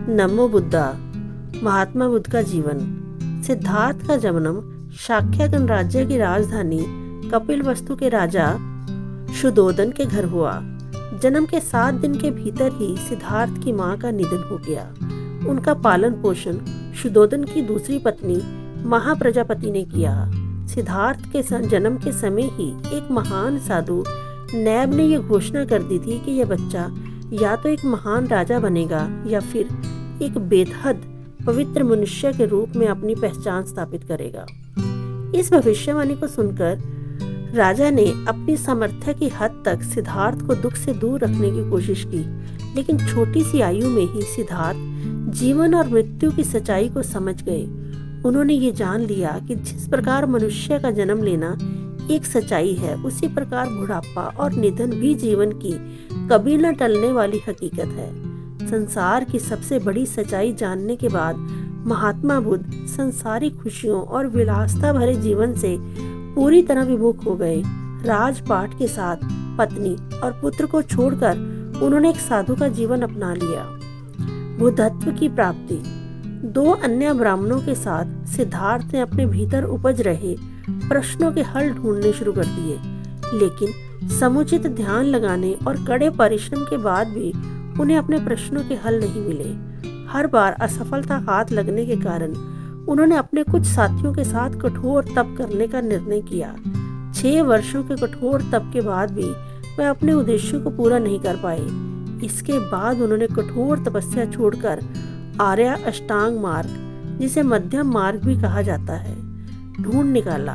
नमो बुद्धा। महात्मा बुद्ध का जीवन। सिद्धार्थ का जन्म शाक्य गणराज्य की राजधानी कपिलवस्तु के राजा शुद्धोदन के घर हुआ। जन्म के 7 दिन के भीतर ही सिद्धार्थ की मां का निधन हो गया। उनका पालन पोषण शुद्धोदन की दूसरी पत्नी महाप्रजापति ने किया। सिद्धार्थ के जन्म के समय ही एक महान साधु नैब ने यह घोषणा कर दी थी कि यह बच्चा या तो एक महान राजा बनेगा या फिर एक बेहद पवित्र मनुष्य के रूप में अपनी पहचान स्थापित करेगा। इस भविष्यवाणी को सुनकर राजा ने अपनी सामर्थ्य की हद तक सिद्धार्थ को दुख से दूर रखने की कोशिश की, लेकिन छोटी सी आयु में ही सिद्धार्थ जीवन और मृत्यु की सच्चाई को समझ गए। उन्होंने ये जान लिया कि जिस प्रकार मनुष्य का जन्म लेना एक सच्चाई है, उसी प्रकार बुढ़ापा और निधन भी जीवन की कभी न टलने वाली हकीकत है। संसार की सबसे बड़ी सच्चाई जानने के बाद महात्मा बुद्ध संसारिक खुशियों और विलासता भरे जीवन से पूरी तरह विमुख हो गए। राजपाट के साथ पत्नी और पुत्र को छोड़कर उन्होंने एक साधु का जीवन अपना लिया। बुद्धत्व की प्राप्ति। 2 अन्य ब्राह्मणों के साथ सिद्धार्थ ने अपने भीतर उपज रहे प्रश्नों के हल ढूंढने शुरू कर दिए, लेकिन समुचित ध्यान लगाने और कड़े परिश्रम के बाद भी उन्हें अपने प्रश्नों के हल नहीं मिले। हर बार असफलता हाथ लगने के कारण उन्होंने अपने कुछ साथियों के साथ कठोर तप करने का निर्णय किया। 6 वर्षों के कठोर तप के बाद भी वे अपने उद्देश्यों को पूरा नहीं कर पाए। इसके बाद उन्होंने कठोर तपस्या छोड़कर आर्य अष्टांग मार्ग, जिसे मध्यम मार्ग भी कहा जाता है, ढूंढ निकाला।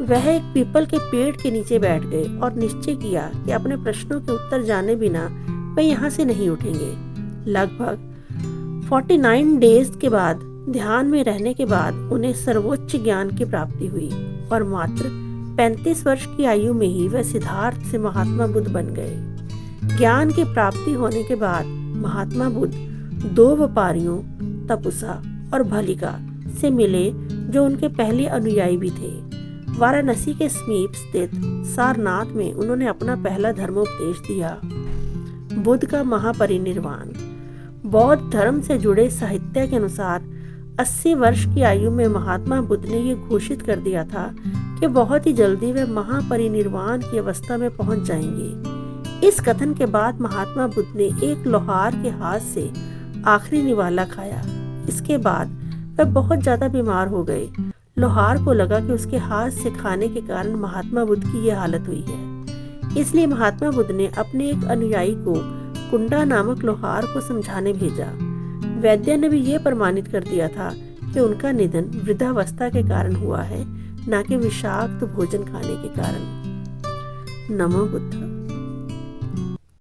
वह एक पीपल के पेड़ के नीचे बैठ गए और निश्चय किया कि अपने प्रश्नों के उत्तर जाने बिना वे यहाँ से नहीं उठेंगे। लगभग 49 डेज के बाद ध्यान में रहने के बाद उन्हें सर्वोच्च ज्ञान की प्राप्ति हुई और मात्र 35 वर्ष की आयु में ही वह सिद्धार्थ से महात्मा बुद्ध बन गए। ज्ञान की प्राप्ति होने के बाद महात्मा बुद्ध 2 व्यापारियों तपुसा और भलिका से मिले जो उनके पहले अनुयायी भी थे। वाराणसी के समीप स्थित सारनाथ में उन्होंने अपना पहला धर्मोपदेश दिया। बुद्ध का महापरिनिर्वाण। बौद्ध धर्म से जुड़े साहित्य के अनुसार 80 वर्ष की आयु में महात्मा बुद्ध ने यह घोषित कर दिया था कि बहुत ही जल्दी वे महापरिनिर्वाण की अवस्था में पहुंच जाएंगे। इस कथन के बाद महात्मा बुद्ध ने एक लोहार के हाथ से आखिरी निवाला खाया। इसके बाद वे बहुत ज्यादा बीमार हो गए। लोहार को लगा कि उसके हाथ से खाने के कारण महात्मा बुद्ध की यह हालत हुई है। इसलिए महात्मा बुद्ध ने अपने एक अनुयायी को कुंडा नामक लोहार को समझाने भेजा। वैद्य ने भी यह प्रमाणित कर दिया था कि उनका निधन वृद्धावस्था के कारण हुआ है, न कि विषाक्त भोजन खाने के कारण। नमो बुद्ध।